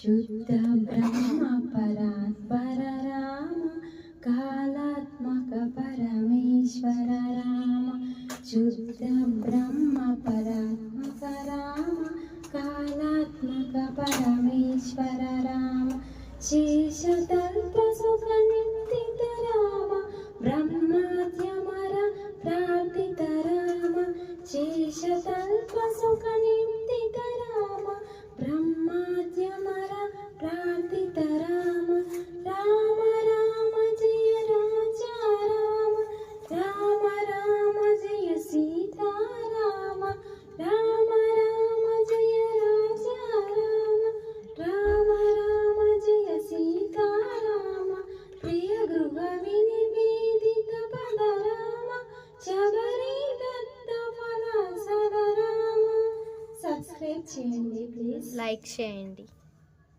శుద్ధ బ్రహ్మ పరాత్పర రామ కాళాత్మక పరమేశ్వర రామ శుద్ధ బ్రహ్మ పరాత్మక రామ కాళాత్మక పరమేశ్వర రామ శేషతల్ప సుఖ నిందిత రామ బ్రహ్మాద్యమర ప్రార్థిత రామ శేషతల్ప సుఖ నిందిత రామ బ్రహ్మాద్యమర ప్రార్థిత రామ రామ రామ జయ రాజా రామ రామ రామ జయ సీతారామ రామ రామ జయ రాజా రామ రామ రామ జయ సీతారామ ప్రియ గృహ వినివేదిత పద రామ శబరి దత్త ఫల సద రామ. సబ్స్క్రైబ్ చేయండి ప్లీజ్, లైక్ చేయండి.